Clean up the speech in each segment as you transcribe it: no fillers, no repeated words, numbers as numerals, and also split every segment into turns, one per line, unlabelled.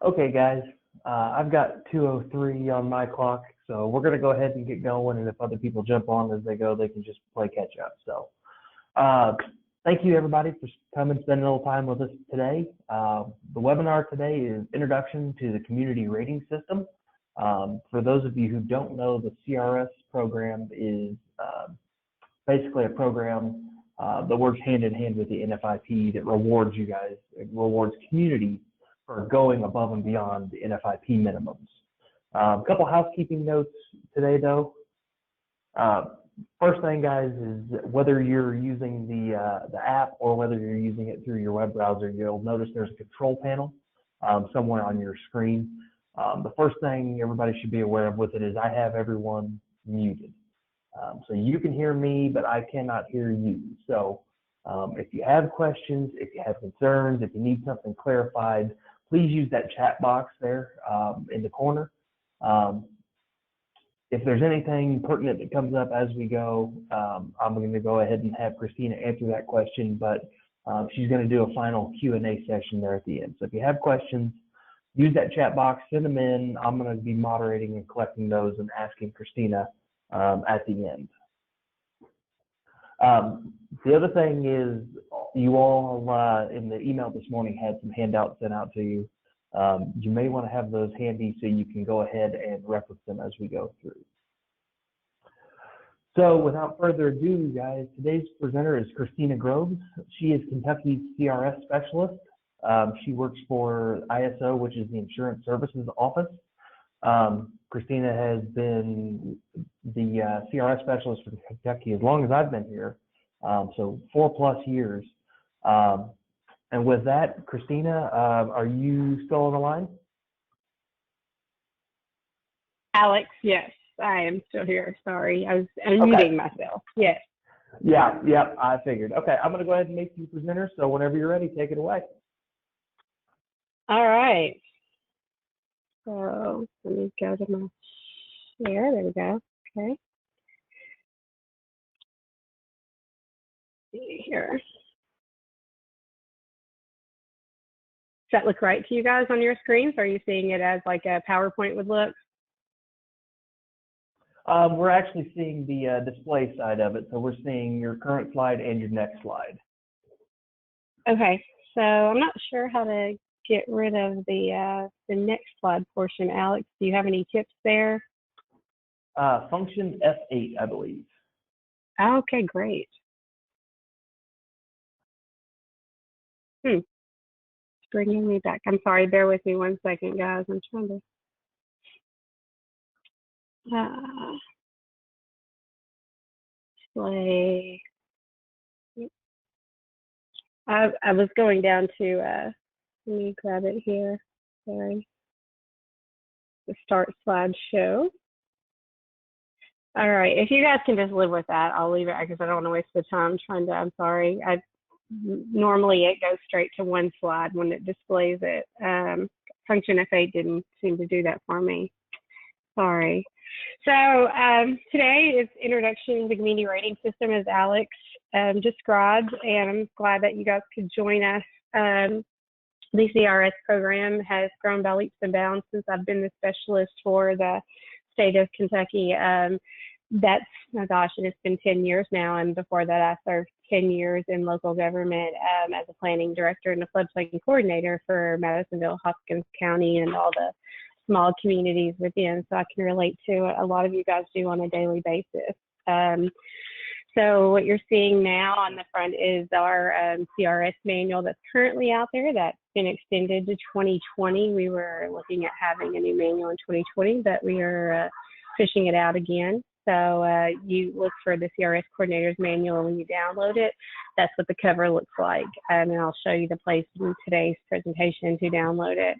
Okay, guys, I've got 2:03 on my clock, so we're going to go ahead and get going. And if other people jump on as they go, they can just play catch up. So, thank you everybody for coming and spending a little time with us today. The webinar today is Introduction to the Community Rating System. For those of you who don't know, the CRS program is basically a program that works hand in hand with the NFIP that rewards you guys, it rewards community for going above and beyond the NFIP minimums. A couple housekeeping notes today, though. First thing, guys, is whether you're using the app or whether you're using it through your web browser, you'll notice there's a control panel somewhere on your screen. The first thing everybody should be aware of with it is I have everyone muted. So you can hear me, but I cannot hear you. So if you have questions, if you have concerns, if you need something clarified, please use that chat box there in the corner. If there's anything pertinent that comes up as we go, I'm going to go ahead and have Christina answer that question, but she's going to do a final Q&A session there at the end. So if you have questions, use that chat box, send them in. I'm going to be moderating and collecting those and asking Christina at the end. The other thing is you all in the email this morning had some handouts sent out to you. You may want to have those handy so you can go ahead and reference them as we go through. So without further ado, guys, today's presenter is Christina Groves. She is Kentucky's CRS specialist. She works for ISO, which is the Insurance Services Office. Christina has been the CRS specialist for Kentucky as long as I've been here, so 4+ years. And with that, Christina, are you still on the line?
Alex, yes, I am still here. Sorry, I was unmuting myself. Yes.
Yeah, I figured. Okay, I'm going to go ahead and make you presenter, so whenever you're ready, take it away.
All right. So let me go to my share. There we go. Okay. Let's see here. Does that look right to you guys on your screens? Are you seeing it as like a PowerPoint would look?
We're actually seeing the display side of it. So we're seeing your current slide and your next slide.
Okay. So I'm not sure how to get rid of the next slide portion. Alex, do you have any tips there?
Function F8, I believe.
Okay, great. It's bringing me back. I'm sorry, bear with me 1 second, guys. I'm trying to display. I was going down to, let me grab it here. Sorry. The start slideshow. All right, if you guys can just live with that, I'll leave it because I don't want to waste the time trying to, I'm sorry. Normally it goes straight to one slide when it displays it. Function F8 didn't seem to do that for me. Sorry. So today is Introduction to the Community Rating System, as Alex described, and I'm glad that you guys could join us. The CRS program has grown by leaps and bounds since I've been the specialist for the state of Kentucky. That's, my gosh, it's been 10 years now, and before that I served 10 years in local government as a planning director and a floodplain coordinator for Madisonville, Hopkins County, and all the small communities within, so I can relate to a lot of you guys do on a daily basis. So what you're seeing now on the front is our CRS manual that's currently out there that's been extended to 2020. We were looking at having a new manual in 2020, but we are fishing it out again. So you look for the CRS Coordinator's Manual, and when you download it, that's what the cover looks like. And I'll show you the place in today's presentation to download it.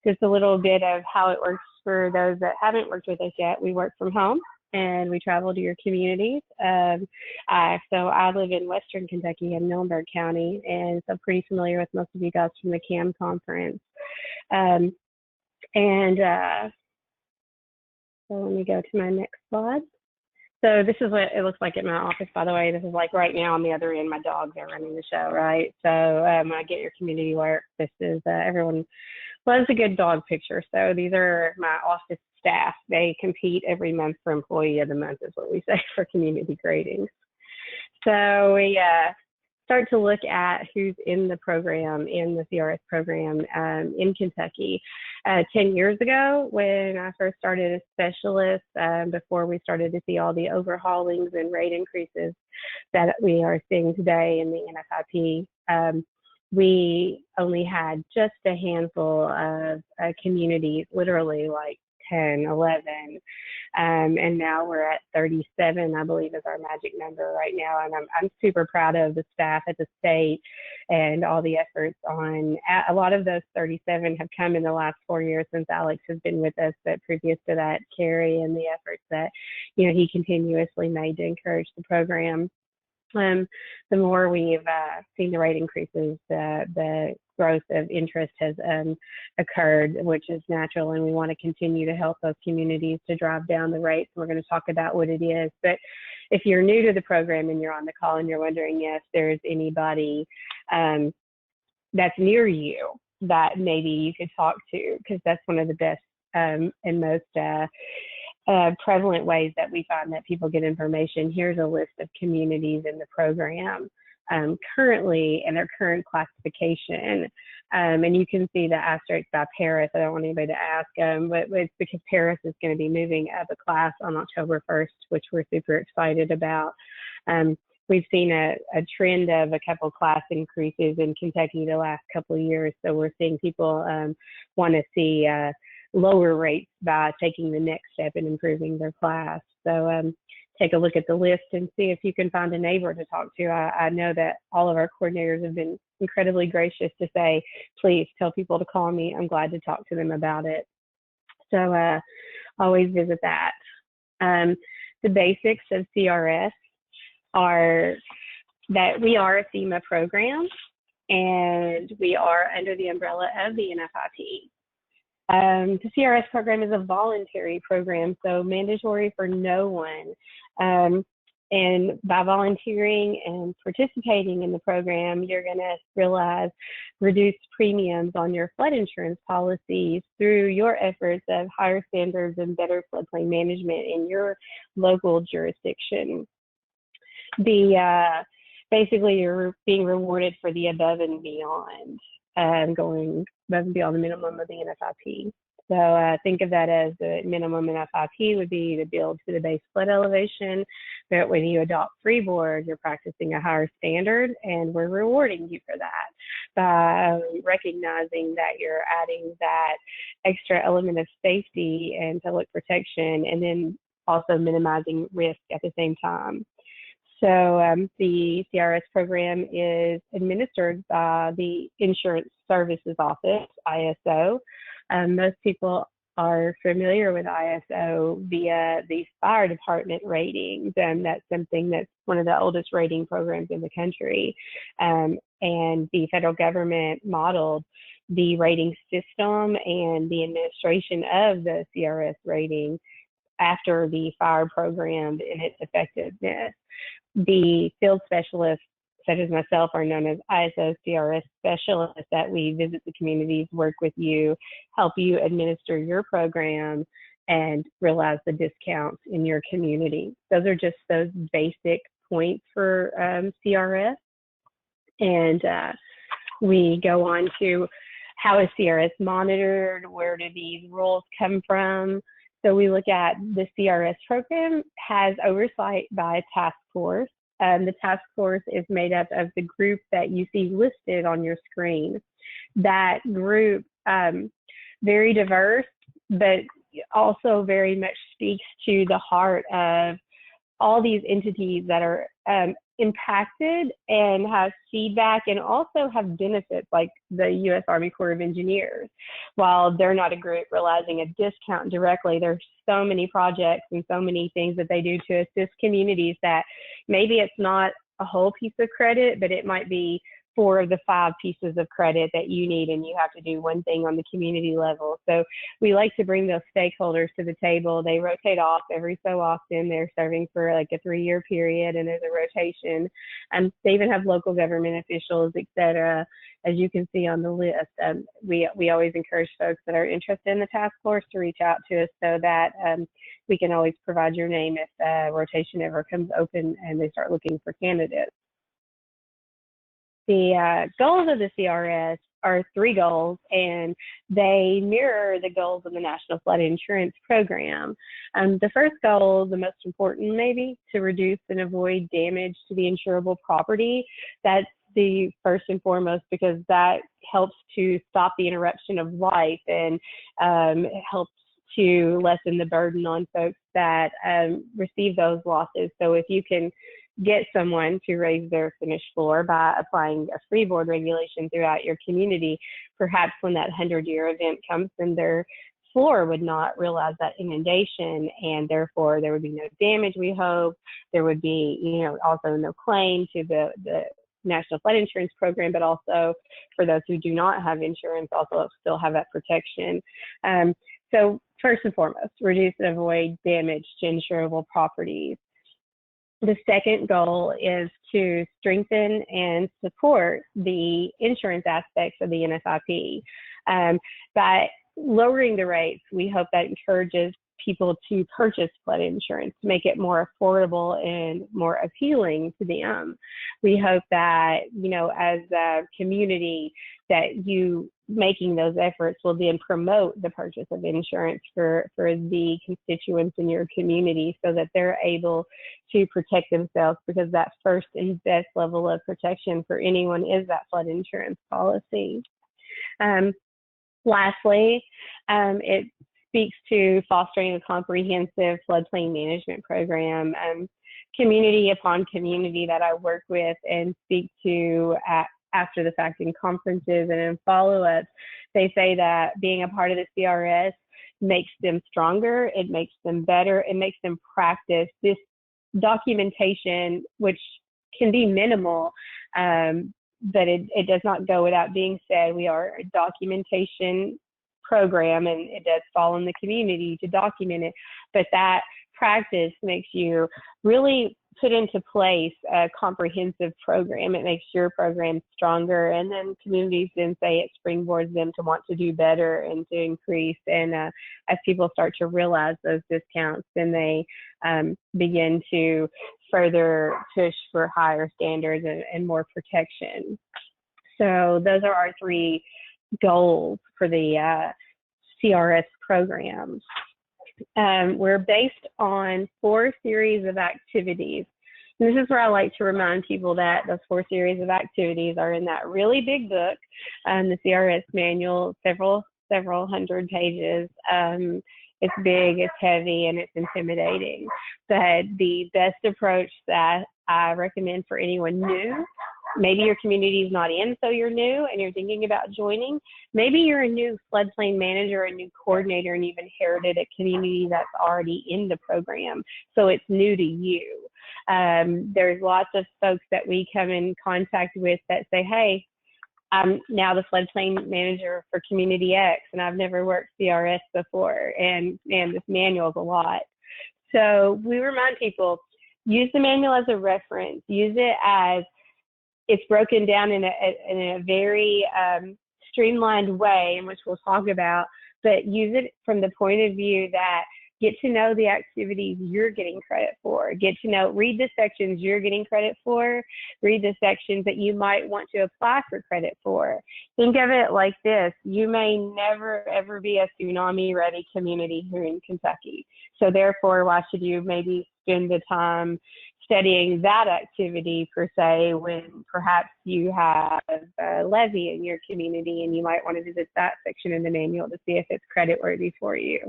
Just a little bit of how it works for those that haven't worked with us yet. We work from home and we travel to your communities. So I live in Western Kentucky in Millenburg County, and so I'm pretty familiar with most of you guys from the CAM conference. So let me go to my next slide. So this is what it looks like at my office, by the way. This is like right now on the other end, my dogs are running the show, right? So when I get your community work, this is everyone Well, it's a good dog picture. So these are my office staff. They compete every month for Employee of the Month, is what we say for community grading. So we start to look at who's in the program, in the CRS program in Kentucky. 10 years ago, when I first started as specialist, before we started to see all the overhaulings and rate increases that we are seeing today in the NFIP, we only had just a handful of communities, literally like 10, 11, and now we're at 37, I believe is our magic number right now. And I'm super proud of the staff at the state and all the efforts on, a lot of those 37 have come in the last 4 years since Alex has been with us, but previous to that, Carrie and the efforts that, you know, he continuously made to encourage the program. The more we've seen the rate increases, the growth of interest has occurred, which is natural, and we want to continue to help those communities to drive down the rates. We're going to talk about what it is. But if you're new to the program and you're on the call and you're wondering if there's anybody that's near you that maybe you could talk to, because that's one of the best and most prevalent ways that we find that people get information. Here's a list of communities in the program currently and their current classification. And you can see the asterisk by Paris. I don't want anybody to ask, but it's because Paris is going to be moving up a class on October 1st, which we're super excited about. We've seen a trend of a couple class increases in Kentucky the last couple of years. So we're seeing people want to see lower rates by taking the next step in improving their class. So take a look at the list and see if you can find a neighbor to talk to. I know that all of our coordinators have been incredibly gracious to say, please tell people to call me. I'm glad to talk to them about it. So always visit that. The basics of CRS are that we are a FEMA program and we are under the umbrella of the NFIP. The CRS program is a voluntary program, so mandatory for no one. And by volunteering and participating in the program, you're going to realize reduced premiums on your flood insurance policies through your efforts of higher standards and better floodplain management in your local jurisdiction. Basically, you're being rewarded for the above and beyond, going above and beyond the minimum of the NFIP. So think of that as the minimum NFIP would be to build to the base flood elevation, but when you adopt freeboard, you're practicing a higher standard, and we're rewarding you for that by recognizing that you're adding that extra element of safety and public protection, and then also minimizing risk at the same time. So the CRS program is administered by the Insurance Services Office, ISO. Most people are familiar with ISO via the fire department ratings, and that's something that's one of the oldest rating programs in the country. And the federal government modeled the rating system and the administration of the CRS rating after the fire program and its effectiveness. The field specialists, such as myself, are known as ISO CRS specialists that we visit the communities, work with you, help you administer your program, and realize the discounts in your community. Those are just those basic points for CRS. And we go on to how is CRS monitored, where do these rules come from. So we look at the CRS program has oversight by a task force. The task force is made up of the group that you see listed on your screen. That group, very diverse, but also very much speaks to the heart of all these entities that are impacted and have feedback and also have benefits, like the U.S. Army Corps of Engineers. While they're not a group realizing a discount directly, there's so many projects and so many things that they do to assist communities that maybe it's not a whole piece of credit, but it might be 4 of the 5 pieces of credit that you need, and you have to do one thing on the community level. So we like to bring those stakeholders to the table. They rotate off every so often. They're serving for like a 3-year period, and there's a rotation. They even have local government officials, et cetera. As you can see on the list, we always encourage folks that are interested in the task force to reach out to us so that we can always provide your name if rotation ever comes open and they start looking for candidates. The goals of the CRS are 3 goals, and they mirror the goals of the National Flood Insurance Program. The first goal, the most important maybe, to reduce and avoid damage to the insurable property. That's the first and foremost, because that helps to stop the interruption of life and helps to lessen the burden on folks that receive those losses. So if you can get someone to raise their finished floor by applying a freeboard regulation throughout your community, perhaps when that 100-year event comes, then their floor would not realize that inundation, and therefore there would be no damage, we hope. There would be, also no claim to the National Flood Insurance Program, but also for those who do not have insurance, also still have that protection. So first and foremost, reduce and avoid damage to insurable properties. The second goal is to strengthen and support the insurance aspects of the NFIP. By lowering the rates, we hope that encourages people to purchase flood insurance, to make it more affordable and more appealing to them. We hope that, as a community, that you making those efforts will then promote the purchase of insurance for the constituents in your community so that they're able to protect themselves, because that first and best level of protection for anyone is that flood insurance policy. Lastly, it speaks to fostering a comprehensive floodplain management program. Community upon community that I work with and speak to after the fact in conferences and in follow-ups, they say that being a part of the CRS makes them stronger, it makes them better, it makes them practice this documentation, which can be minimal, but it does not go without being said. We are a documentation program, and it does fall in the community to document it, but that practice makes you really put into place a comprehensive program. It makes your program stronger, and then communities then say it springboards them to want to do better and to increase. And as people start to realize those discounts, then they begin to further push for higher standards and more protection. So those are our 3 goals for the CRS programs. We're based on 4 series of activities. And this is where I like to remind people that those 4 series of activities are in that really big book, the CRS Manual, several hundred pages. It's big, it's heavy, and it's intimidating. But the best approach that I recommend for anyone new, maybe your community is not in, so you're new and you're thinking about joining. Maybe you're a new floodplain manager, a new coordinator, and you've inherited a community that's already in the program, so it's new to you. There's lots of folks that we come in contact with that say, hey, I'm now the floodplain manager for Community X, and I've never worked CRS before, and this manual is a lot. So we remind people, use the manual as a reference. Use it as it's broken down in a very streamlined way, in which we'll talk about, but use it from the point of view that get to know the activities you're getting credit for. Get to know, read the sections you're getting credit for, read the sections that you might want to apply for credit for. Think of it like this: you may never ever be a tsunami ready community here in Kentucky. So therefore, why should you maybe spend the time studying that activity per se, when perhaps you have a levy in your community and you might want to visit that section in the manual to see if it's credit worthy for you.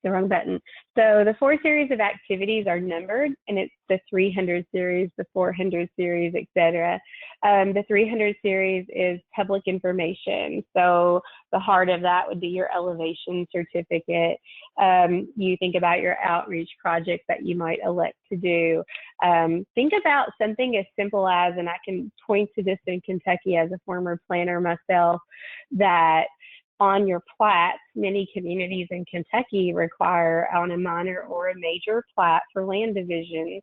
the wrong button. So the 4 series of activities are numbered, and it's the 300 series, the 400 series, etc. The 300 series is public information. So the heart of that would be your elevation certificate. You think about your outreach projects that you might elect to do. Think about something as simple as, and I can point to this in Kentucky as a former planner myself, that on your plats, many communities in Kentucky require on a minor or a major plat for land divisions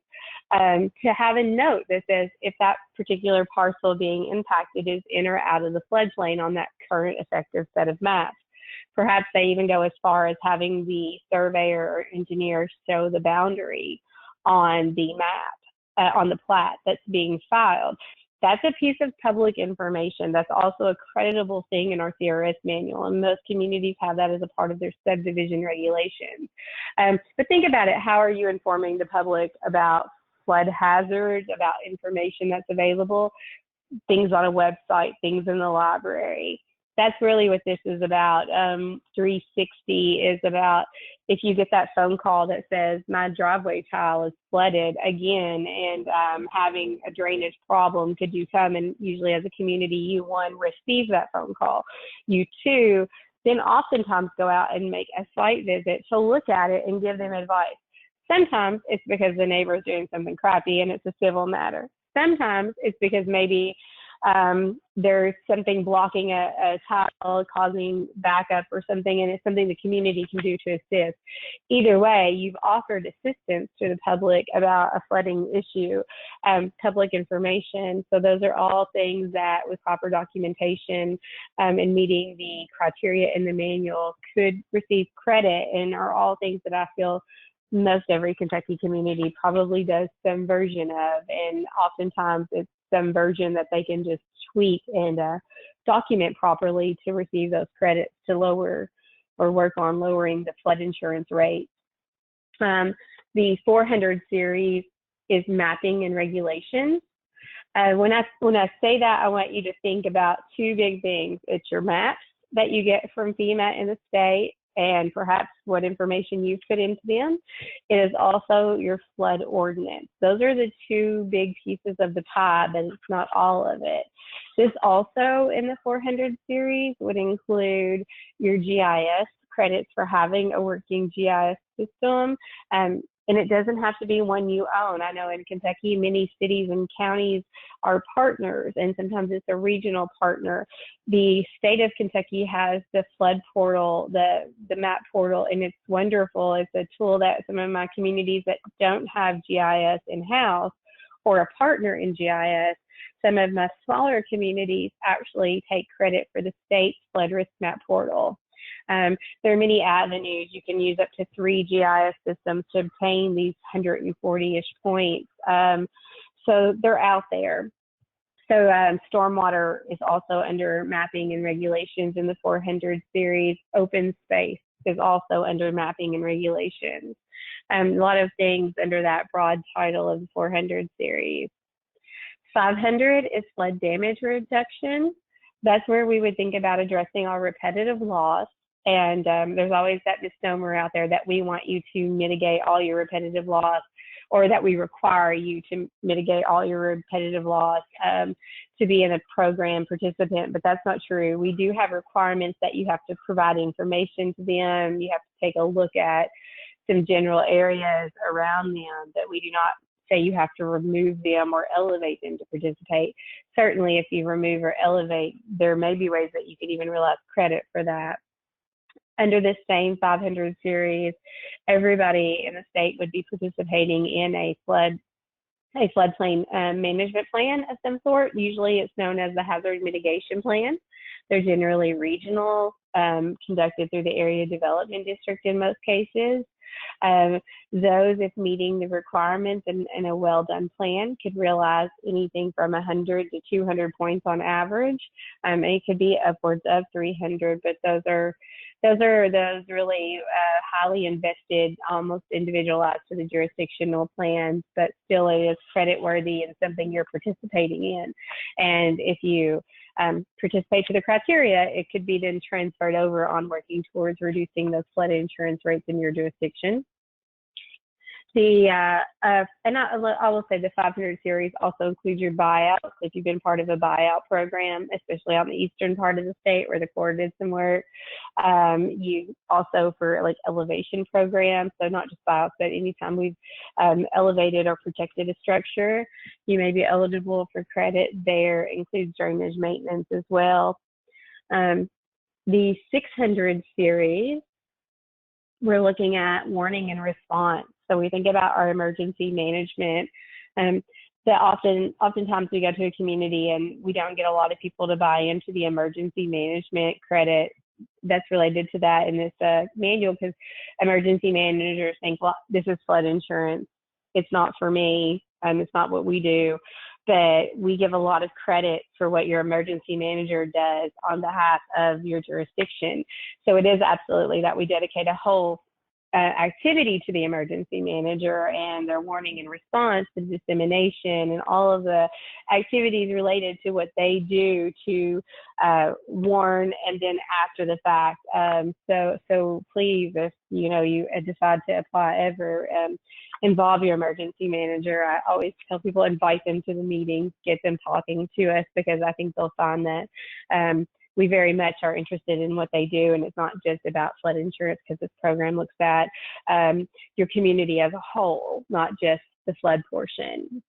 to have a note that says if that particular parcel being impacted is in or out of the floodplain on that current effective set of maps. Perhaps they even go as far as having the surveyor or engineer show the boundary on the map, on the plat that's being filed. That's a piece of public information. That's also a creditable thing in our CRS manual, and most communities have that as a part of their subdivision regulations. But think about it. How are you informing the public about flood hazards, about information that's available, things on a website, things in the library? That's really what this is about. 360 is about if you get that phone call that says my driveway tile is flooded again and having a drainage problem, could you come? And usually as a community, you, one, receive that phone call. You, two, then oftentimes go out and make a site visit to look at it and give them advice. Sometimes it's because the neighbor is doing something crappy and it's a civil matter. Sometimes it's because maybe there's something blocking a tile, causing backup or something, and it's something the community can do to assist. Either way, you've offered assistance to the public about a flooding issue, public information. So those are all things that with proper documentation and meeting the criteria in the manual could receive credit, and are all things that I feel most every Kentucky community probably does some version of, and oftentimes it's some version that they can just tweak and document properly to receive those credits to lower or work on lowering the flood insurance rate. The 400 series is mapping and regulations. When I say that, I want you to think about 2 big things. It's your maps that you get from FEMA and the state, and perhaps what information you've put into them. It is also your flood ordinance. Those are the 2 big pieces of the pie, but it's not all of it. This also in the 400 series would include your GIS credits for having a working GIS system. And it doesn't have to be one you own. I know in Kentucky, many cities and counties are partners, and sometimes it's a regional partner. The state of Kentucky has the flood portal, the map portal, and it's wonderful. It's a tool that some of my communities that don't have GIS in-house or a partner in GIS, some of my smaller communities actually take credit for the state's flood risk map portal. There are many avenues. You can use up to 3 GIS systems to obtain these 140-ish points. So they're out there. So stormwater is also under mapping and regulations in the 400 series. Open space is also under mapping and regulations. A lot of things under that broad title of the 400 series. 500 is flood damage reduction. That's where we would think about addressing our repetitive loss. And there's always that misnomer out there that we want you to mitigate all your repetitive loss, or that we require you to mitigate all your repetitive loss to be in a program participant, but that's not true. We do have requirements that you have to provide information to them. You have to take a look at some general areas around them, that we do not say you have to remove them or elevate them to participate. Certainly if you remove or elevate, there may be ways that you could even realize credit for that. Under this same 500 series, everybody in the state would be participating in a floodplain management plan of some sort. Usually it's known as the hazard mitigation plan. They're generally regional, conducted through the area development district in most cases. Those, if meeting the requirements and a well-done plan, could realize anything from 100 to 200 points on average. And it could be upwards of 300, but those are really highly invested, almost individualized to the jurisdictional plans, but still it is credit worthy and something you're participating in. And if you participate to the criteria, it could be then transferred over on working towards reducing those flood insurance rates in your jurisdiction. I will say the 500 series also includes your buyouts. If you've been part of a buyout program, especially on the eastern part of the state where the Corps did some work, you also for like elevation programs, so not just buyouts, but anytime we've elevated or protected a structure, you may be eligible for credit there. Includes drainage maintenance as well. The 600 series, we're looking at warning and response. So we think about our emergency management. That oftentimes we go to a community and we don't get a lot of people to buy into the emergency management credit that's related to that in this manual, because emergency managers think, well, this is flood insurance. It's not for me. It's not what we do. But we give a lot of credit for what your emergency manager does on behalf of your jurisdiction. So it is absolutely that we dedicate a whole activity to the emergency manager and their warning and response to dissemination and all of the activities related to what they do to warn and then after the fact. So please, if you decide to apply ever, involve your emergency manager. I always tell people, invite them to the meetings, get them talking to us, because I think they'll find that we very much are interested in what they do, and it's not just about flood insurance, because this program looks at your community as a whole, not just the flood portion.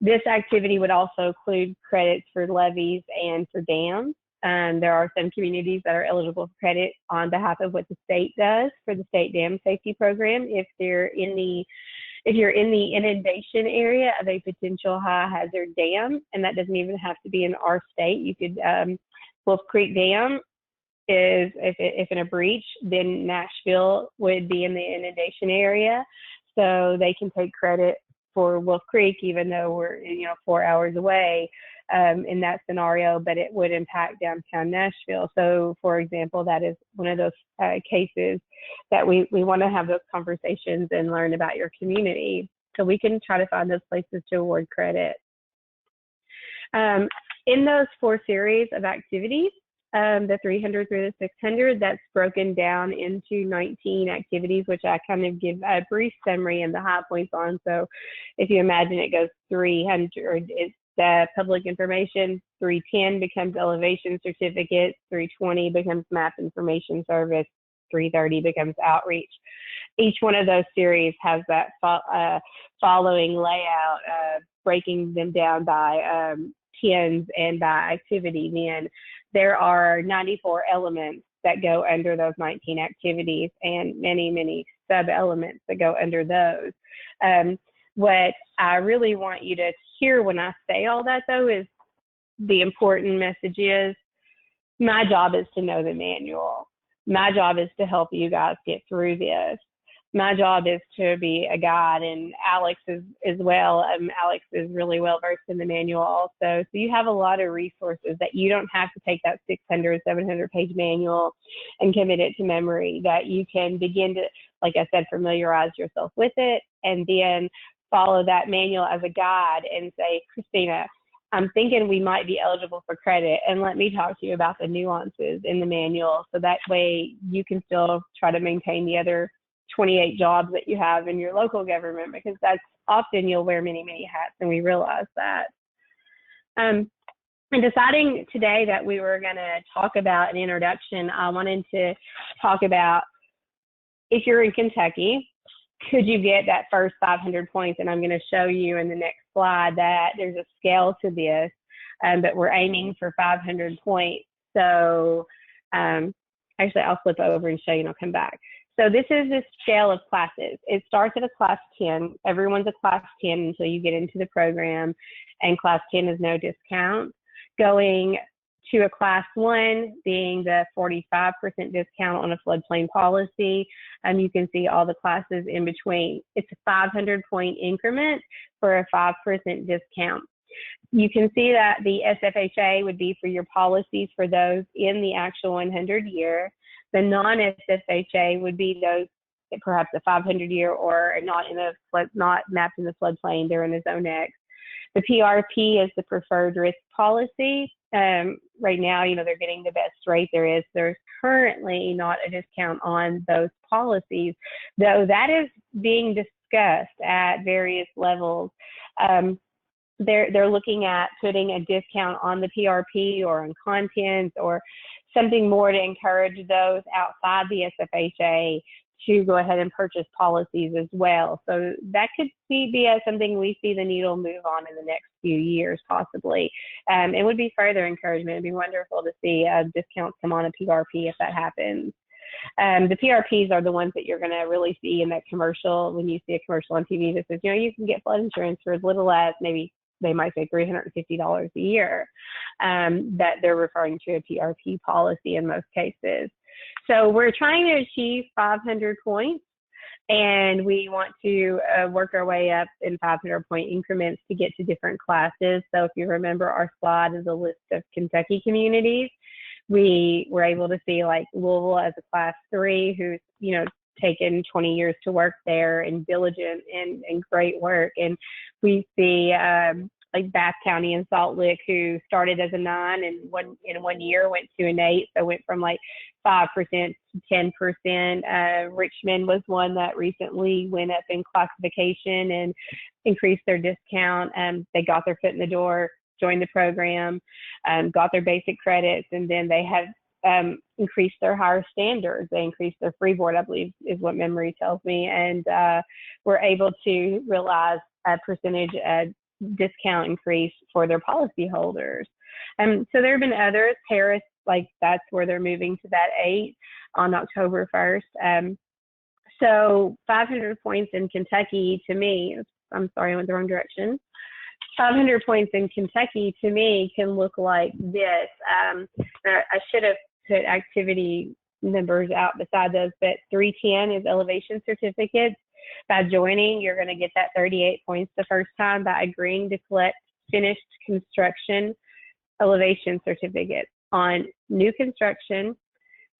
This activity would also include credits for levees and for dams. There are some communities that are eligible for credit on behalf of what the state does for the state dam safety program. If you're in the inundation area of a potential high hazard dam, and that doesn't even have to be in our state, you could, Wolf Creek Dam is, if in a breach, then Nashville would be in the inundation area. So they can take credit for Wolf Creek, even though we're 4 hours away in that scenario, but it would impact downtown Nashville. So for example, that is one of those cases that we want to have those conversations and learn about your community. So we can try to find those places to award credit. In those 4 series of activities, the 300 through the 600, that's broken down into 19 activities, which I kind of give a brief summary and the high points on. So if you imagine it goes 300, it's public information, 310 becomes elevation certificate, 320 becomes map information service, 330 becomes outreach. Each one of those series has that following layout, breaking them down by tens and by activity. Then there are 94 elements that go under those 19 activities and many, many sub-elements that go under those. What I really want you to hear when I say all that, though, is the important message is my job is to know the manual. My job is to help you guys get through this. My job is to be a guide, and Alex is as well. Alex is really well versed in the manual also. So you have a lot of resources that you don't have to take that 600, 700 page manual and commit it to memory, that you can begin to, like I said, familiarize yourself with it and then follow that manual as a guide and say, Christina, I'm thinking we might be eligible for credit, and let me talk to you about the nuances in the manual, so that way you can still try to maintain the other 28 jobs that you have in your local government, because that's often you'll wear many, many hats, and we realize that. In deciding today that we were going to talk about an introduction, I wanted to talk about, if you're in Kentucky, could you get that first 500 points? And I'm going to show you in the next slide that there's a scale to this, but we're aiming for 500 points. So actually, I'll flip over and show you, and I'll come back. So this is this scale of classes. It starts at a class 10. Everyone's a class 10 until you get into the program, and class 10 is no discount. Going to a class 1 being the 45% discount on a floodplain policy. You can see all the classes in between. It's a 500 point increment for a 5% discount. You can see that the SFHA would be for your policies for those in the actual 100 year. The non-SFHA would be those perhaps a 500 year or not mapped in the floodplain, they're in the Zone X. The PRP is the preferred risk policy. Right now, they're getting the best rate there is. There's currently not a discount on those policies, though that is being discussed at various levels. They're looking at putting a discount on the PRP or on content or something more to encourage those outside the SFHA to go ahead and purchase policies as well. So that could be something we see the needle move on in the next few years, possibly. It would be further encouragement. It'd be wonderful to see discounts come on a PRP if that happens. The PRPs are the ones that you're going to really see in that commercial, when you see a commercial on TV that says, you can get flood insurance for as little as maybe, they might say $350 a year, that they're referring to a PRP policy in most cases. So we're trying to achieve 500 points, and we want to work our way up in 500-point increments to get to different classes. So if you remember, our slide is a list of Kentucky communities. We were able to see like Louisville as a class 3, who's, taken 20 years to work there and diligent and great work. And we see like Bath County and Salt Lick, who started as a 9 and in 1 year went to an 8. So went from like 5% to 10%. Richmond was one that recently went up in classification and increased their discount. They got their foot in the door, joined the program, got their basic credits, and then they have increased their higher standards. They increased their freeboard, I believe, is what memory tells me, and were able to realize a percentage discount increase for their policyholders. So there have been others. Paris, like that's where they're moving to that 8 on October 1st. So 500 points in Kentucky to me, I'm sorry, I went the wrong direction. 500 points in Kentucky to me can look like this. I should have put activity numbers out beside those, but 310 is elevation certificates. By joining, you're going to get that 38 points the first time by agreeing to collect finished construction elevation certificates on new construction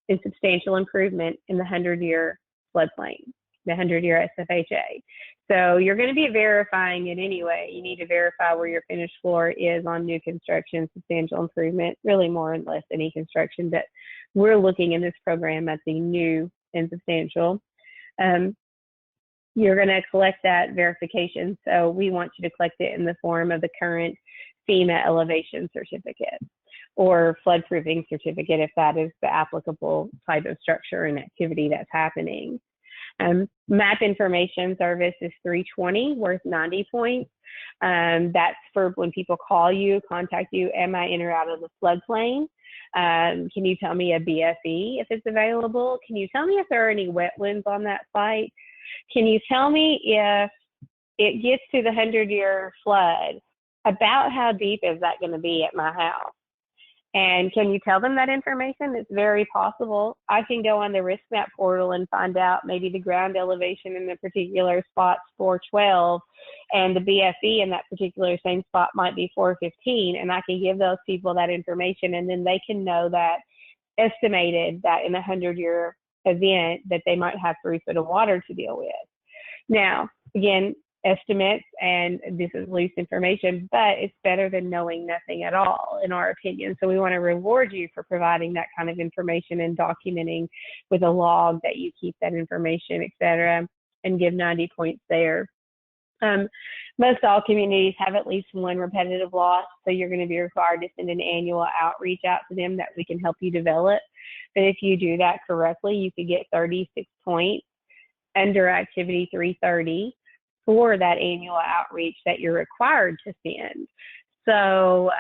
and substantial improvement in the 100-year floodplain, the 100-year SFHA. So you're going to be verifying it anyway. You need to verify where your finished floor is on new construction, substantial improvement, really more and less any construction, but we're looking in this program at the new and substantial. You're going to collect that verification. So we want you to collect it in the form of the current FEMA elevation certificate or flood-proofing certificate, if that is the applicable type of structure and activity that's happening. Map information service is 320, worth 90 points. That's for when people call you, contact you, am I in or out of the floodplain? Can you tell me a BFE if it's available? Can you tell me if there are any wetlands on that site? Can you tell me if it gets to the 100-year flood, about how deep is that going to be at my house? And can you tell them that information? It's very possible. I can go on the risk map portal and find out maybe the ground elevation in the particular spot's 412, and the BFE in that particular same spot might be 415, and I can give those people that information, and then they can know that estimated that in a 100-year event that they might have 3 foot of water to deal with. Now, again, estimates, and this is loose information, but it's better than knowing nothing at all, in our opinion. So we want to reward you for providing that kind of information and documenting with a log that you keep that information, et cetera, and give 90 points there. Most all communities have at least one repetitive loss, so you're going to be required to send an annual outreach out to them that we can help you develop. But if you do that correctly, you could get 36 points under activity 330 for that annual outreach that you're required to send. So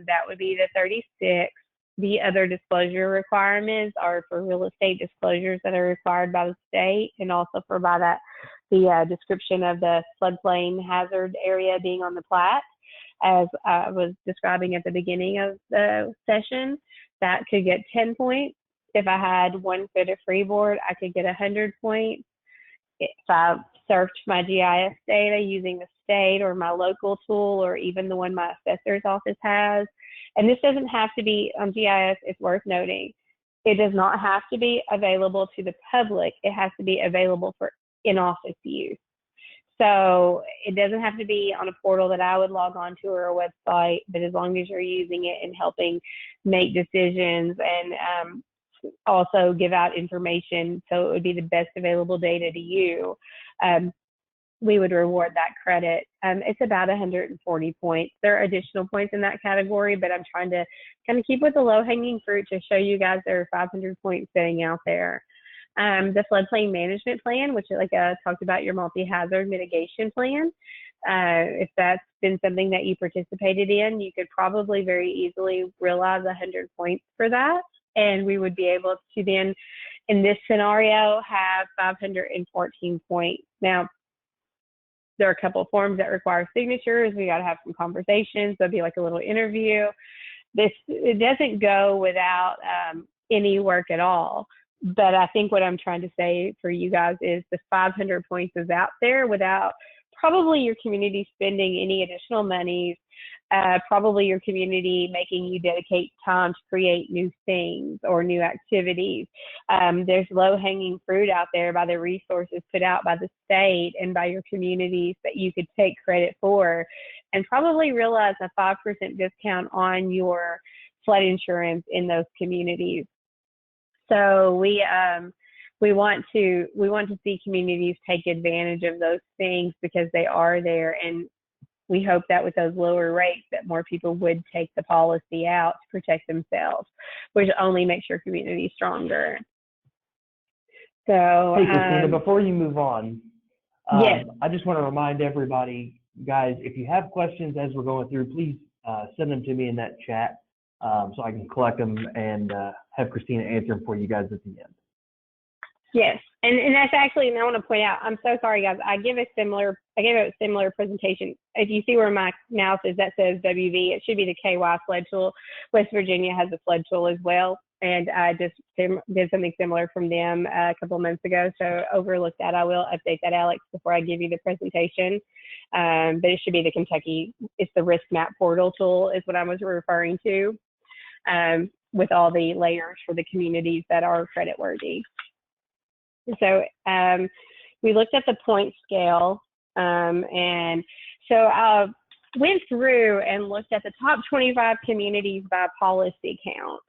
that would be the 36. The other disclosure requirements are for real estate disclosures that are required by the state, and also for the description of the floodplain hazard area being on the plat, as I was describing at the beginning of the session. That could get 10 points. If I had 1 foot of freeboard, I could get 100 points. If I searched my GIS data using the state or my local tool, or even the one my assessor's office has, and this doesn't have to be on GIS, it's worth noting, it does not have to be available to the public. It has to be available for in-office use. So it doesn't have to be on a portal that I would log on to or a website, but as long as you're using it and helping make decisions and also give out information so it would be the best available data to you, we would reward that credit. It's about 140 points. There are additional points in that category, but I'm trying to kind of keep with the low-hanging fruit to show you guys there are 500 points sitting out there. The floodplain management plan, which like I talked about, your multi-hazard mitigation plan. If that's been something that you participated in, you could probably very easily realize 100 points for that. And we would be able to then, in this scenario, have 514 points. Now, there are a couple of forms that require signatures. We got to have some conversations. There'll be like a little interview. It doesn't go without any work at all. But I think what I'm trying to say for you guys is the 500 points is out there without probably your community spending any additional monies, probably your community making you dedicate time to create new things or new activities. There's low-hanging fruit out there by the resources put out by the state and by your communities that you could take credit for and probably realize a 5% discount on your flood insurance in those communities. So we want to see communities take advantage of those things because they are there, and we hope that with those lower rates that more people would take the policy out to protect themselves, which only makes your community stronger. So,
hey, Christina, before you move on,
yes.
I just want to remind everybody, guys, if you have questions as we're going through, please send them to me in that chat so I can collect them and have Christina answer them for you guys at the end.
Yes, and that's actually, and I want to point out, I'm so sorry, guys. I gave a similar presentation. If you see where my mouse is, that says WV. It should be the KY flood tool. West Virginia has a flood tool as well, and I just did something similar from them a couple months ago. So overlooked that. I will update that, Alex, before I give you the presentation. But it should be the Kentucky. It's the risk map portal tool is what I was referring to, with all the layers for the communities that are creditworthy. So we looked at the point scale, and so I went through and looked at the top 25 communities by policy count.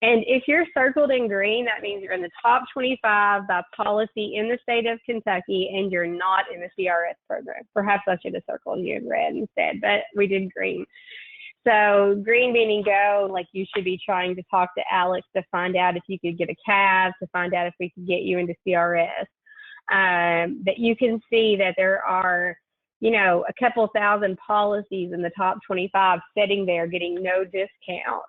And if you're circled in green, that means you're in the top 25 by policy in the state of Kentucky, and you're not in the CRS program. Perhaps I should have circled you in red instead, but we did green. So green meaning go, like you should be trying to talk to Alex to find out if you could get a CAV, to find out if we could get you into CRS. That you can see that there are, you know, a couple thousand policies in the top 25 sitting there getting no discount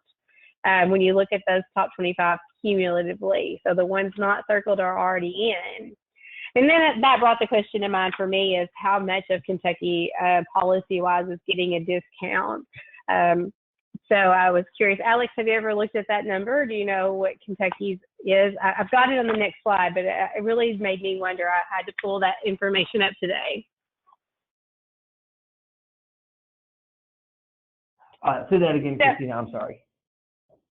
when you look at those top 25 cumulatively. So the ones not circled are already in. And then that brought the question to mind for me is how much of Kentucky policy-wise is getting a discount. So I was curious. Alex, have you ever looked at that number? Do you know what Kentucky's is? I've got it on the next slide, but it really made me wonder. I had to pull that information up today.
Say that again, Christina. I'm sorry.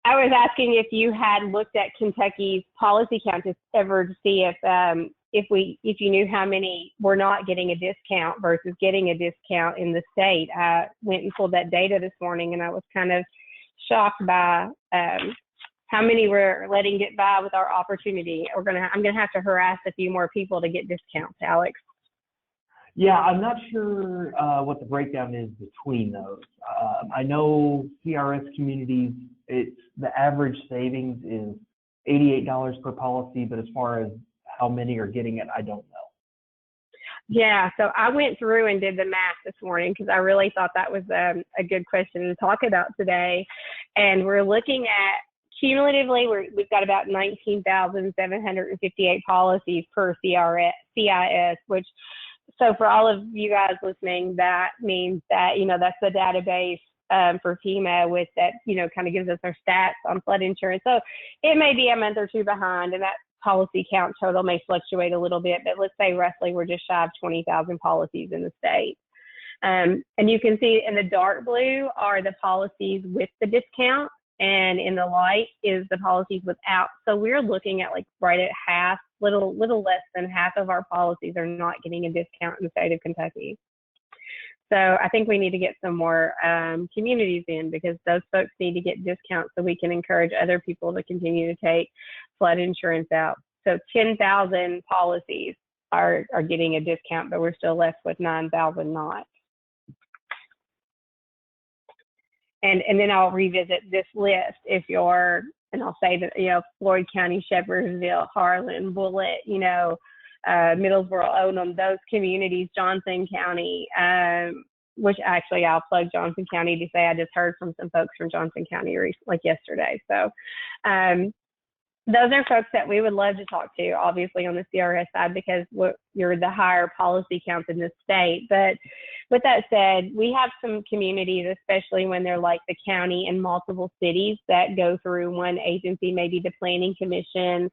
I was asking if you had looked at Kentucky's policy count to ever to see if you knew how many were not getting a discount versus getting a discount in the state. I went and pulled that data this morning, and I was kind of shocked by how many we're letting get by with our opportunity. I'm gonna have to harass a few more people to get discounts, Alex.
Yeah, I'm not sure what the breakdown is between those. I know CRS communities, the average savings is $88 per policy, but as far as how many are getting it, I don't know.
Yeah, so I went through and did the math this morning because I really thought that was a good question to talk about today. And we're looking at cumulatively, we've got about 19,758 policies per CIS, which, so for all of you guys listening, that means that, you know, that's the database for FEMA with that, you know, kind of gives us our stats on flood insurance. So it may be a month or two behind, and that policy count total may fluctuate a little bit, but let's say roughly we're just shy of 20,000 policies in the state. And you can see in the dark blue are the policies with the discount, and in the light is the policies without. So we're looking at like right at half little less than half of our policies are not getting a discount in the state of Kentucky. So I think we need to get some more communities in, because those folks need to get discounts so we can encourage other people to continue to take flood insurance out. So 10,000 policies are getting a discount, but we're still left with 9,000 not. And then I'll revisit this list if you're, and I'll say that, you know, Floyd County, Shepherdsville, Harlan, Bullitt, you know, Middlesboro, Odom, those communities, Johnson County, which actually I'll plug Johnson County to say I just heard from some folks from Johnson County like yesterday. So those are folks that we would love to talk to, obviously on the CRS side, because you're the higher policy counts in the state. But with that said, we have some communities, especially when they're like the county and multiple cities that go through one agency, maybe the Planning Commission,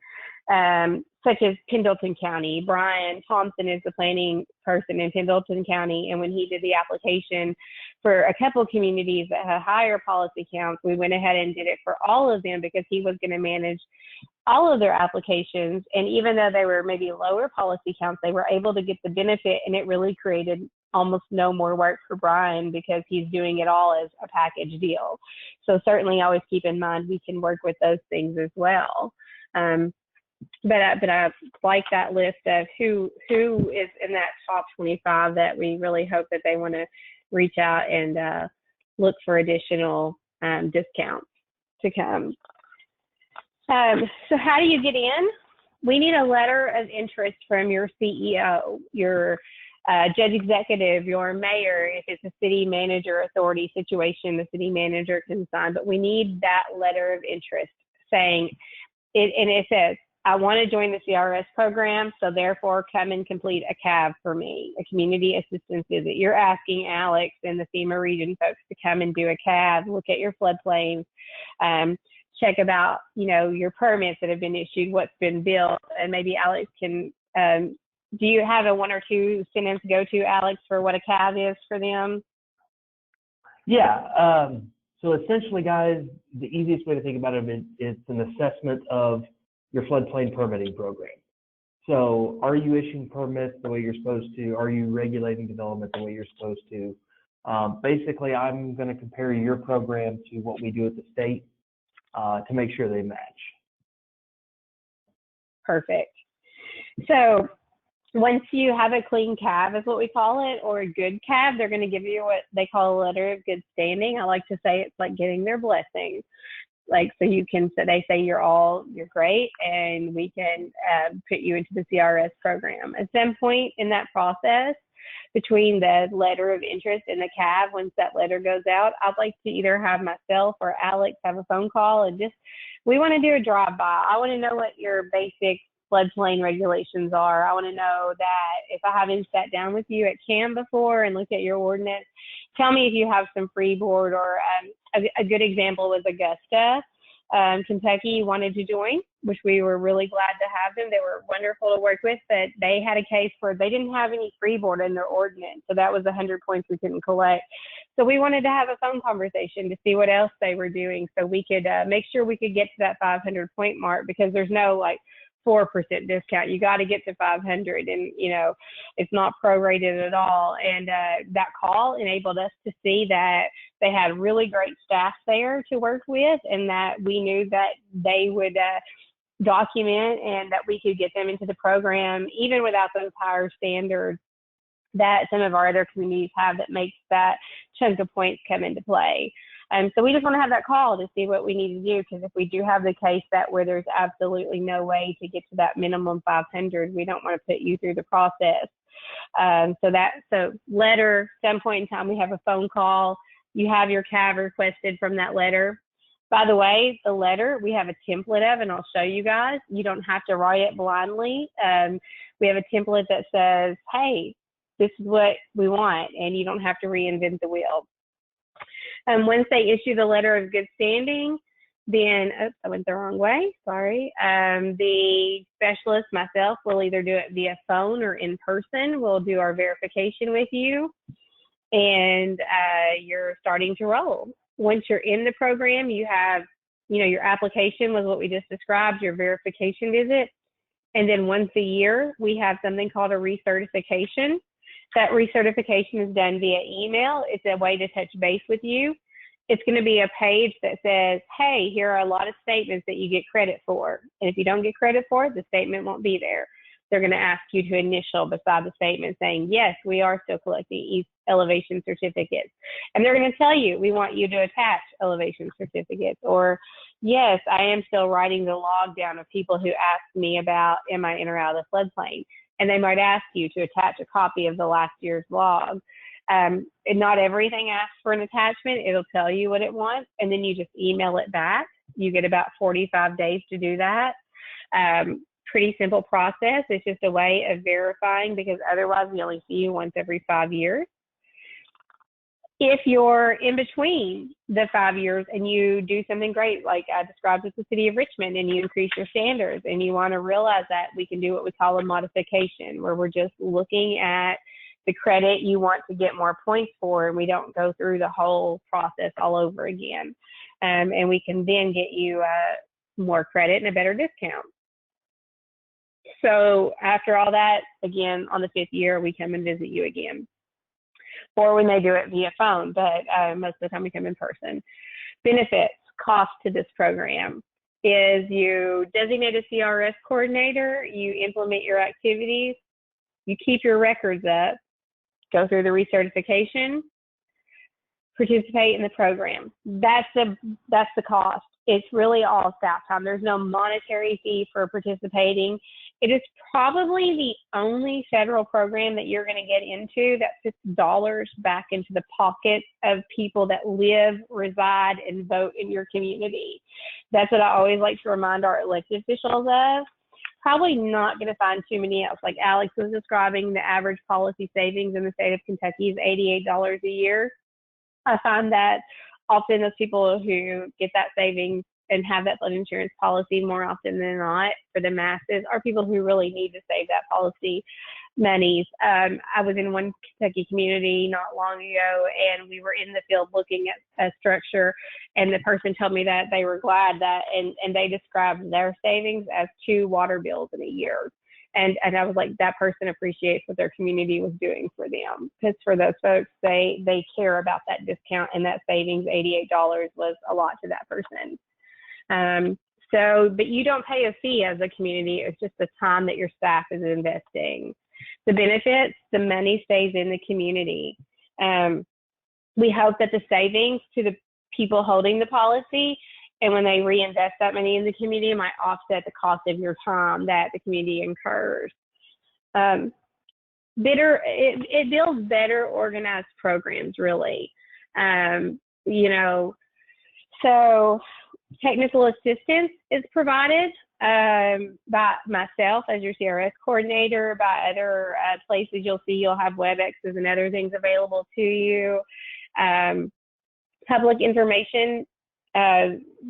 such as Pendleton County. Brian Thompson is the planning person in Pendleton County, and when he did the application for a couple of communities that had higher policy counts, we went ahead and did it for all of them because he was going to manage all of their applications. And even though they were maybe lower policy counts, they were able to get the benefit, and it really created almost no more work for Brian because he's doing it all as a package deal. So certainly always keep in mind we can work with those things as well. But I like that list of who is in that top 25 that we really hope that they want to reach out and look for additional discounts to come. So how do you get in? We need a letter of interest from your CEO, your judge executive, your mayor. If it's a city manager authority situation, the city manager can sign, but we need that letter of interest saying it, and it says, I want to join the CRS program, so therefore come and complete a CAV for me, a community assistance visit. You're asking Alex and the FEMA region folks to come and do a CAV, look at your floodplains, check about, you know, your permits that have been issued, what's been built, and maybe Alex can, do you have a 1 or 2 sentence go-to, Alex, for what a CAV is for them?
Yeah, so essentially, guys, the easiest way to think about it is it's an assessment of your floodplain permitting program. So are you issuing permits the way you're supposed to? Are you regulating development the way you're supposed to? Basically, I'm going to compare your program to what we do at the state to make sure they match.
Perfect. So once you have a clean CAV, is what we call it, or a good CAV, they're going to give you what they call a letter of good standing. I like to say it's like getting their blessing. Like, so you can, so they say you're great, and we can put you into the CRS program. At some point in that process, between the letter of interest and the CAV, once that letter goes out, I'd like to either have myself or Alex have a phone call and we want to do a drive-by. I want to know what your basic floodplain regulations are. I want to know that if I haven't sat down with you at CAM before and looked at your ordinance, tell me if you have some freeboard, or a good example was Augusta, Kentucky wanted to join, which we were really glad to have them. They were wonderful to work with, but they had a case where they didn't have any freeboard in their ordinance. So that was 100 points we couldn't collect. So we wanted to have a phone conversation to see what else they were doing so we could make sure we could get to that 500 point mark, because there's no like 4% discount. You got to get to 500, and you know, it's not prorated at all. And that call enabled us to see that they had really great staff there to work with, and that we knew that they would document and that we could get them into the program even without those higher standards that some of our other communities have that makes that chunk of points come into play. So we just want to have that call to see what we need to do, because if we do have the case that where there's absolutely no way to get to that minimum 500, we don't want to put you through the process. So letter, some point in time we have a phone call, you have your CAV requested from that letter. By the way, the letter we have a template of, and I'll show you guys. You don't have to write it blindly. We have a template that says, hey, this is what we want, and you don't have to reinvent the wheel. Once they issue the letter of good standing, then, oops, I went the wrong way, sorry. The specialist, myself, will either do it via phone or in person. We'll do our verification with you, and you're starting to roll. Once you're in the program, you have, you know, your application was what we just described, your verification visit, And then once a year, we have something called a recertification. That recertification is done via email. It's a way to touch base with you. It's going to be a page that says, hey, here are a lot of statements that you get credit for. And if you don't get credit for it, the statement won't be there. They're going to ask you to initial beside the statement saying, yes, we are still collecting elevation certificates. And they're going to tell you, we want you to attach elevation certificates. Or, yes, I am still writing the log down of people who ask me about, am I in or out of the floodplain? And they might ask you to attach a copy of the last year's log. And not everything asks for an attachment. It'll tell you what it wants, and then you just email it back. You get about 45 days to do that. Pretty simple process. It's just a way of verifying, because otherwise we only see you once every 5 years. If you're in between the 5 years and you do something great, like I described with the city of Richmond, and you increase your standards and you want to realize that, we can do what we call a modification, where we're just looking at the credit you want to get more points for, and we don't go through the whole process all over again. And we can then get you more credit and a better discount. So after all that, again, on the 5th year, we come and visit you again. Or we may do it via phone, but most of the time we come in person. Benefits, cost to this program is you designate a CRS coordinator, you implement your activities, you keep your records up, go through the recertification, participate in the program. That's the cost. It's really all staff time. There's no monetary fee for participating. It is probably the only federal program that you're going to get into that puts dollars back into the pockets of people that live, reside, and vote in your community. That's what I always like to remind our elected officials of. Probably not going to find too many else. Like Alex was describing, the average policy savings in the state of Kentucky is $88 a year. I find that often those people who get that savings and have that flood insurance policy more often than not for the masses are people who really need to save that policy monies. I was in one Kentucky community not long ago, and we were in the field looking at a structure, and the person told me that they were glad that, and they described their savings as 2 water bills in a year. And I was like, that person appreciates what their community was doing for them. Because for those folks, they care about that discount, and that savings, $88, was a lot to that person. But you don't pay a fee as a community. It's just the time that your staff is investing. The benefits, the money stays in the community. We hope that the savings to the people holding the policy, and when they reinvest that money in the community, might offset the cost of your time that the community incurs. It builds better organized programs, really. So technical assistance is provided by myself as your CRS coordinator, by other places you'll see you'll have WebExes and other things available to you. Public information,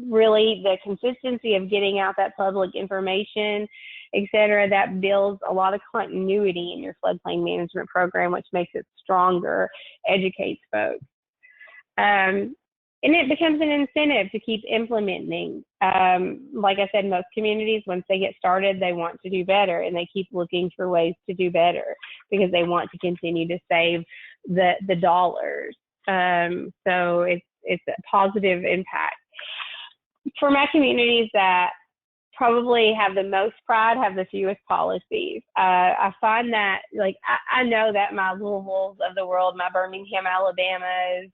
really the consistency of getting out that public information, et cetera, that builds a lot of continuity in your floodplain management program, which makes it stronger, educates folks. And it becomes an incentive to keep implementing. Like I said, most communities, once they get started, they want to do better, and they keep looking for ways to do better because they want to continue to save the dollars. So it's a positive impact. For my communities that probably have the most pride, have the fewest policies. I find that, like, I know that my Louisvilles of the world, my Birmingham, Alabamas,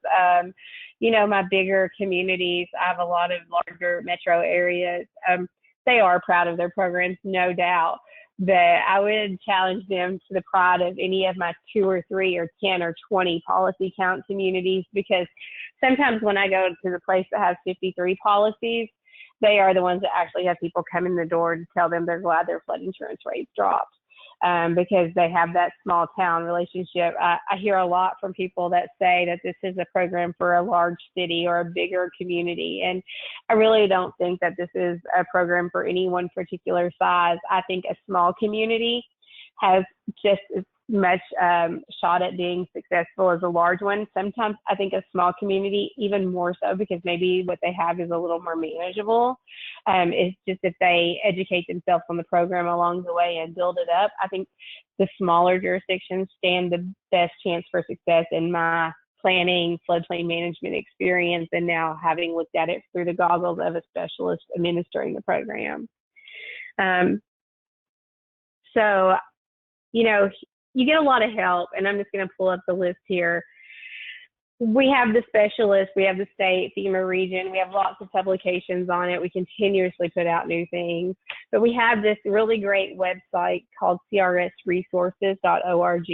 my bigger communities, I have a lot of larger metro areas. They are proud of their programs, no doubt. But I would challenge them to the pride of any of my 2 or 3 or 10 or 20 policy count communities, because sometimes when I go to the place that has 53 policies, they are the ones that actually have people come in the door to tell them they're glad their flood insurance rates dropped, because they have that small town relationship. I hear a lot from people that say that this is a program for a large city or a bigger community. And I really don't think that this is a program for any one particular size. I think a small community has just as much shot at being successful as a large one. Sometimes I think a small community, even more so, because maybe what they have is a little more manageable. It's just if they educate themselves on the program along the way and build it up, I think the smaller jurisdictions stand the best chance for success in my planning, floodplain management experience, and now having looked at it through the goggles of a specialist administering the program. So, you know, you get a lot of help, and I'm just going to pull up the list here. We have the specialists, we have the state, FEMA region, we have lots of publications on it. We continuously put out new things, but we have this really great website called CRSresources.org.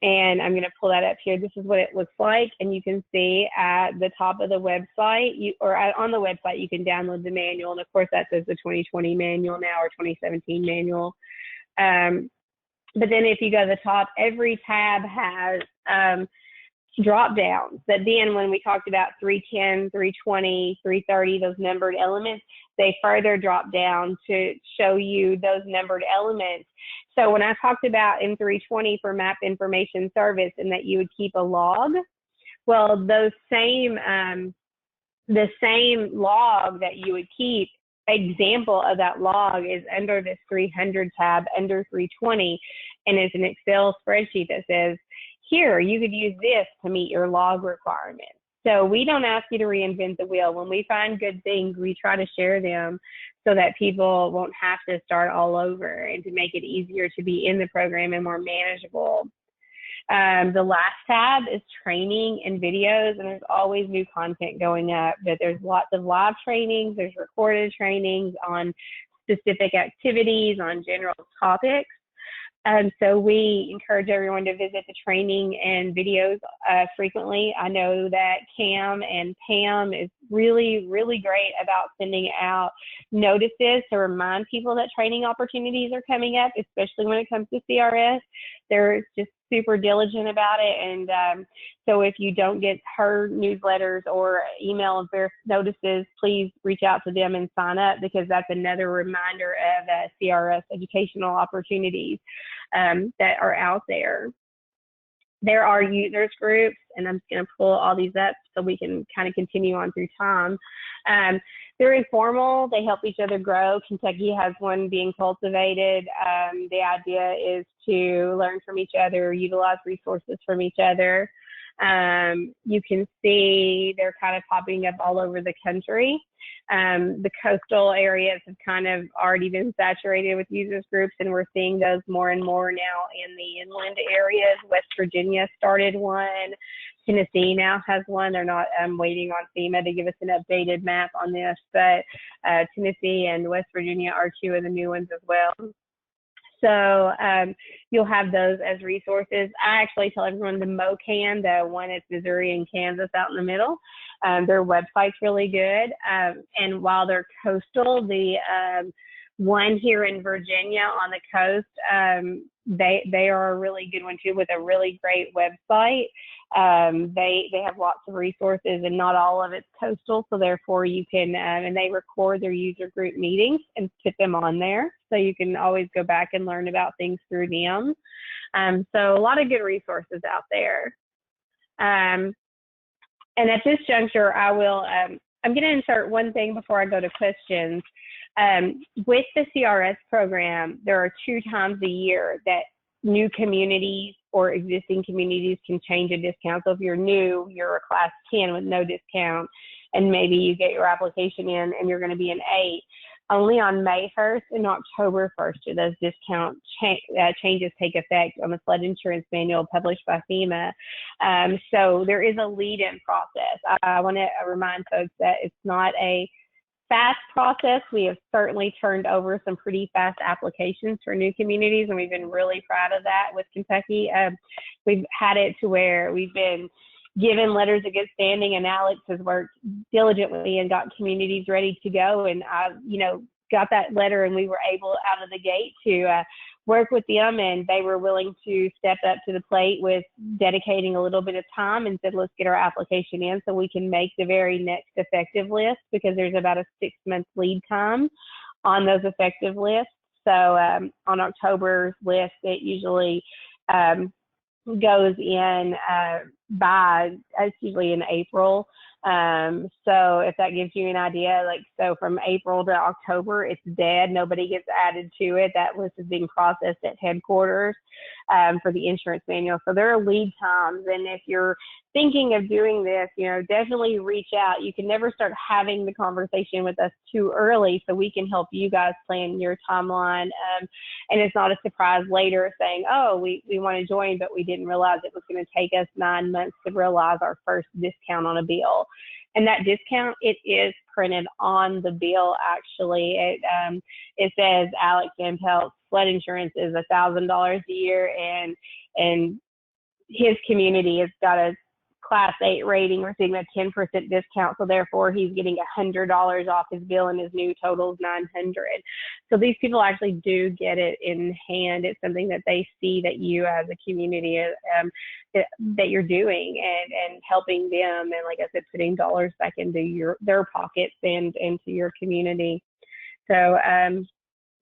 And I'm going to pull that up here. This is what it looks like. And you can see at the top of the website, on the website, you can download the manual. And of course, that says the 2020 manual now, or 2017 manual. But then if you go to the top, every tab has drop downs. But then when we talked about 310, 320, 330, those numbered elements, they further drop down to show you those numbered elements. So when I talked about in 320 for map information service and that you would keep a log, well, those same, the same log that you would keep, example of that log is under this 300 tab under 320, and it's an Excel spreadsheet that says, here, you could use this to meet your log requirements. So we don't ask you to reinvent the wheel. When we find good things, we try to share them so that people won't have to start all over, and to make it easier to be in the program and more manageable. The last tab is training and videos, and there's always new content going up, but there's lots of live trainings, there's recorded trainings on specific activities, on general topics. So we encourage everyone to visit the training and videos frequently. I know that Cam and Pam is really, really great about sending out notices to remind people that training opportunities are coming up, especially when it comes to CRS. They're just super diligent about it. And so if you don't get her newsletters or email notices, please reach out to them and sign up, because that's another reminder of CRS educational opportunities that are out there. There are users groups, and I'm just going to pull all these up so we can kind of continue on through time. They're informal. They help each other grow. Kentucky has one being cultivated. The idea is to learn from each other, utilize resources from each other. You can see they're kind of popping up all over the country. The coastal areas have kind of already been saturated with users groups, and we're seeing those more and more now in the inland areas. West Virginia started one. Tennessee now has one. They're not waiting on FEMA to give us an updated map on this, but Tennessee and West Virginia are two of the new ones as well. So you'll have those as resources. I actually tell everyone the MOCAN, the one at Missouri and Kansas out in the middle, their website's really good. And while they're coastal, the one here in Virginia on the coast, they are a really good one too, with a really great website. They have lots of resources, and not all of it's coastal, so therefore you can, and they record their user group meetings and put them on there, so you can always go back and learn about things through them. So a lot of good resources out there. And at this juncture, I will, I'm going to insert one thing before I go to questions. With the CRS program, there are 2 times a year that new communities or existing communities can change a discount. So if you're new, you're a class 10 with no discount, and maybe you get your application in and you're going to be an 8. Only on May 1st and October 1st do those discount changes take effect on the flood insurance manual published by FEMA. So there is a lead-in process. I want to remind folks that it's not a fast process. We have certainly turned over some pretty fast applications for new communities, and we've been really proud of that with Kentucky. We've had it to where we've been given letters of good standing, and Alex has worked diligently and got communities ready to go. And I, got that letter, and we were able out of the gate to work with them, and they were willing to step up to the plate with dedicating a little bit of time and said, let's get our application in so we can make the very next effective list, because there's about a 6-month lead time on those effective lists. So on October's list, it usually goes in it's usually in April. So if that gives you an idea, like, so from April to October, it's dead. Nobody gets added to it. That list is being processed at headquarters for the insurance manual. So there are lead times. And if you're thinking of doing this, definitely reach out. You can never start having the conversation with us too early, so we can help you guys plan your timeline. And it's not a surprise later saying, oh, we want to join, but we didn't realize it was going to take us 9 months to realize our first discount on a bill. And that discount, it is printed on the bill, actually. It says Alex Van Pelt's flood insurance is $1,000 a year, and his community has got a Class 8 rating, receiving a 10% discount, so therefore he's getting $100 off his bill, and his new total is $900. So these people actually do get it in hand. It's something that they see that you as a community that you're doing and helping them, and like I said, putting dollars back into their pockets and into your community. So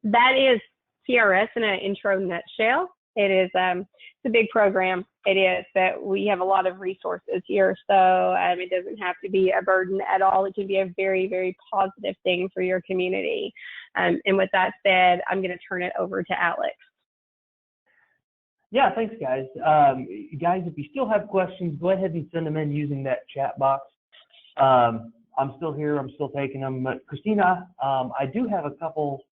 that is CRS in an intro nutshell. It is it's a big program. It is, but we have a lot of resources here, so it doesn't have to be a burden at all. It can be a very, very positive thing for your community. And with that said, I'm going to turn it over to Alex.
Yeah, thanks, guys. Guys, if you still have questions, go ahead and send them in using that chat box. I'm still here. I'm still taking them. But Christina, I do have a couple,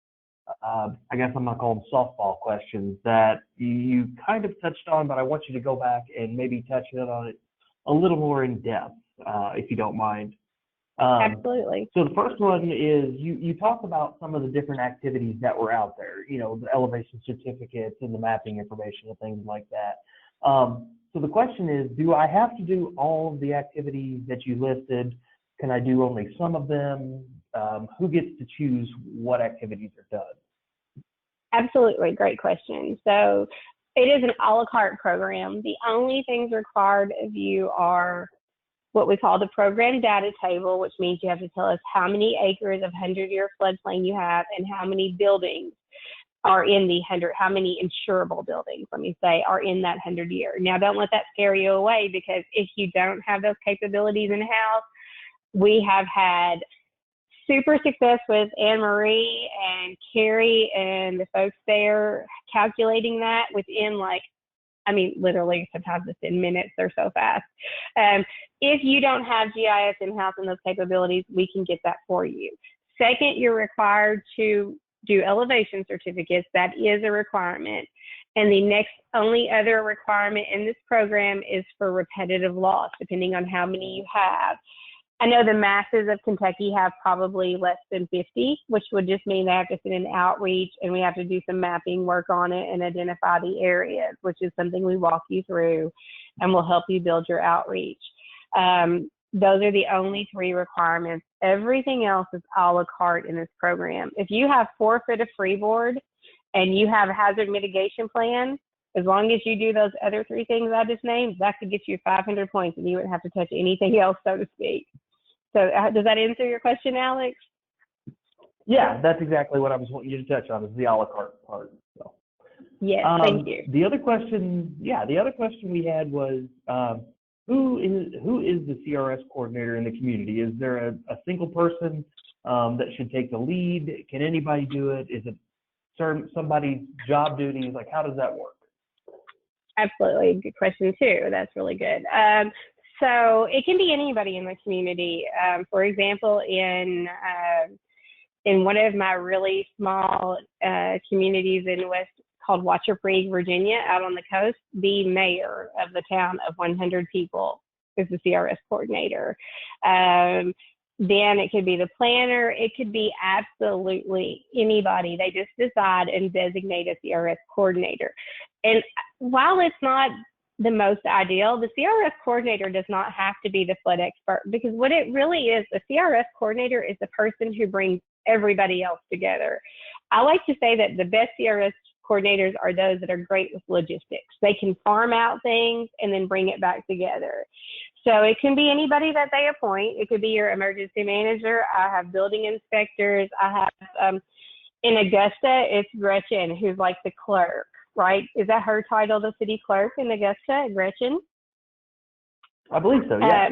I guess I'm not calling them softball questions that you kind of touched on, but I want you to go back and maybe touch on it a little more in depth, if you don't mind.
Absolutely.
So the first one is you talk about some of the different activities that were out there, the elevation certificates and the mapping information and things like that. So the question is, do I have to do all of the activities that you listed? Can I do only some of them? Who gets to choose what activities are done?
Absolutely, great question. So it is an a la carte program. The only things required of you are what we call the program data table, which means you have to tell us how many acres of 100-year floodplain you have and how many buildings are in the 100, how many insurable buildings, let me say, are in that 100-year. Now, don't let that scare you away, because if you don't have those capabilities in-house, we have had super success with Anne Marie and Carrie and the folks there calculating that within literally sometimes it's in minutes. They're so fast. If you don't have GIS in-house and those capabilities, we can get that for you. Second, you're required to do elevation certificates. That is a requirement. And the next only other requirement in this program is for repetitive loss, depending on how many you have. I know the masses of Kentucky have probably less than 50, which would just mean they have to send an outreach, and we have to do some mapping work on it and identify the areas, which is something we walk you through and will help you build your outreach. Those are the only 3 requirements. Everything else is a la carte in this program. If you have 4 foot of freeboard and you have a hazard mitigation plan, as long as you do those other 3 things I just named, that could get you 500 points and you wouldn't have to touch anything else, so to speak. So does that answer your question, Alex?
Yeah, that's exactly what I was wanting you to touch on, is the a la carte part. So.
Yes, thank you.
The other question we had was, who is the CRS coordinator in the community? Is there a single person that should take the lead? Can anybody do it? Is it somebody's job duties? Like, how does that work? Absolutely.
Good question too. That's really good. So it can be anybody in the community. For example, in one of my really small communities in West called Watcher Creek, Virginia, out on the coast, the mayor of the town of 100 people is the CRS coordinator. Then it could be the planner. It could be absolutely anybody. They just decide and designate a CRS coordinator. And while it's not the most ideal, the CRS coordinator does not have to be the flood expert, because what it really is, the CRS coordinator is the person who brings everybody else together. I like to say that the best CRS coordinators are those that are great with logistics. They can farm out things and then bring it back together. So it can be anybody that they appoint. It could be your emergency manager. I have building inspectors. I have, in Augusta, it's Gretchen, who's like the clerk. right? Is that her title, the city clerk in Augusta, Gretchen?
I believe so, yeah.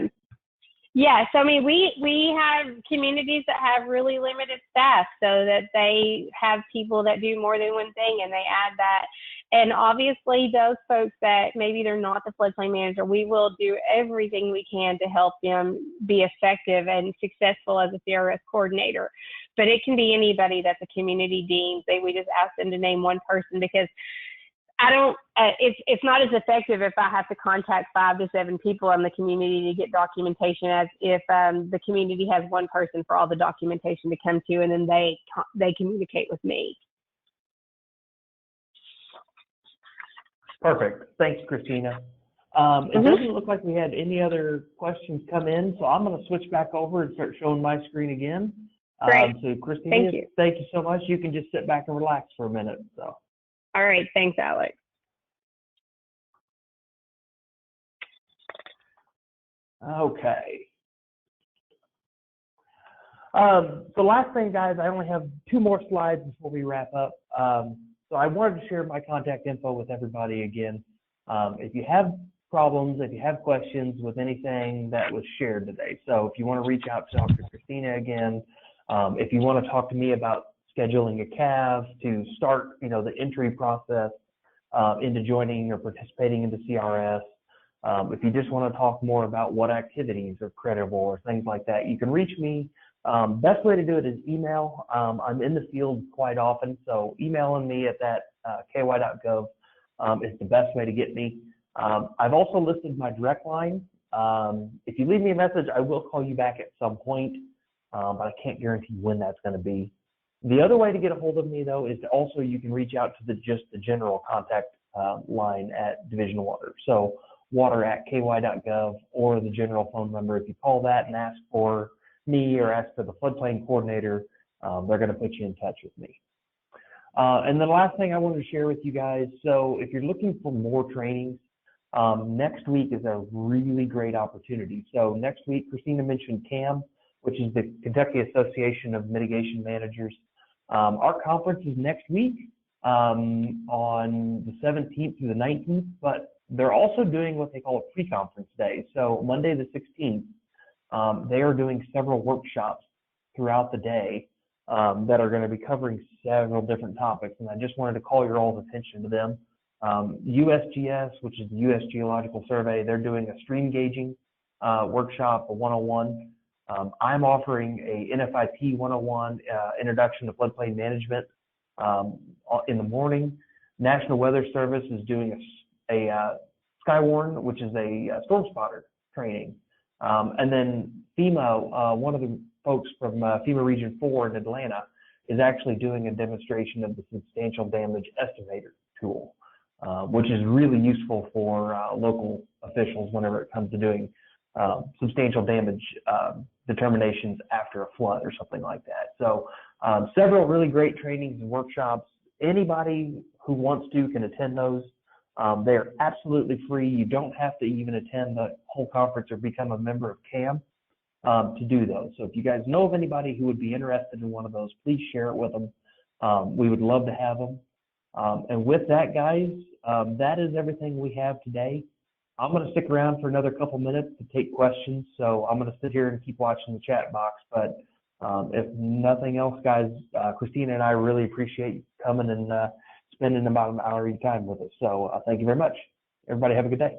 Yeah, so I mean, we have communities that have really limited staff, so that they have people that do more than one thing, and they add that. And obviously, those folks that maybe they're not the floodplain manager, we will do everything we can to help them be effective and successful as a CRS coordinator. But it can be anybody that the community deems. We just ask them to name one person, because I don't, it's not as effective if I have to contact 5 to 7 people in the community to get documentation as if the community has one person for all the documentation to come to, and then they communicate with me.
Perfect. Thanks, Christina. It doesn't look like we had any other questions come in, so I'm going to switch back over and start showing my screen again.
Great.
So Christina,
thank you
so much. You can just sit back and relax for a minute. So.
All right. Thanks, Alex.
Okay. The last thing, guys, I only have 2 more slides before we wrap up. So I wanted to share my contact info with everybody again. If you have problems, if you have questions with anything that was shared today, so if you want to reach out to Dr. Christina again, if you want to talk to me about scheduling a CAV to start, the entry process into joining or participating into CRS, if you just want to talk more about what activities are credible or things like that, you can reach me. Best way to do it is email. I'm in the field quite often, so emailing me at that ky.gov is the best way to get me. I've also listed my direct line. If you leave me a message, I will call you back at some point, but I can't guarantee when that's going to be. The other way to get a hold of me, though, is to also you can reach out to just the general contact line at Division Water. So water@ky.gov, or the general phone number. If you call that and ask for me or ask for the floodplain coordinator, they're going to put you in touch with me. And the last thing I wanted to share with you guys, so if you're looking for more trainings, next week is a really great opportunity. So next week, Christina mentioned CAM, which is the Kentucky Association of Mitigation Managers. Our conference is next week on the 17th through the 19th, but they're also doing what they call a pre-conference day. So Monday the 16th, they are doing several workshops throughout the day that are going to be covering several different topics, and I just wanted to call your all's attention to them. USGS, which is the U.S. Geological Survey, they're doing a stream gauging workshop, a 101. I'm offering a NFIP 101, Introduction to Floodplain Management, in the morning. National Weather Service is doing a Skywarn, which is a storm spotter training. And then FEMA, one of the folks from FEMA Region 4 in Atlanta is actually doing a demonstration of the substantial damage estimator tool, which is really useful for local officials whenever it comes to doing substantial damage determinations after a flood or something like that. So several really great trainings and workshops. Anybody who wants to can attend those. They're absolutely free. You don't have to even attend the whole conference or become a member of CAM to do those. So if you guys know of anybody who would be interested in one of those, please share it with them. We would love to have them. And with that, guys, that is everything we have today. I'm going to stick around for another couple minutes to take questions. So I'm going to sit here and keep watching the chat box. But if nothing else, guys, Christina and I really appreciate you coming and spending about an hour of your time with us. So thank you very much. Everybody have a good day.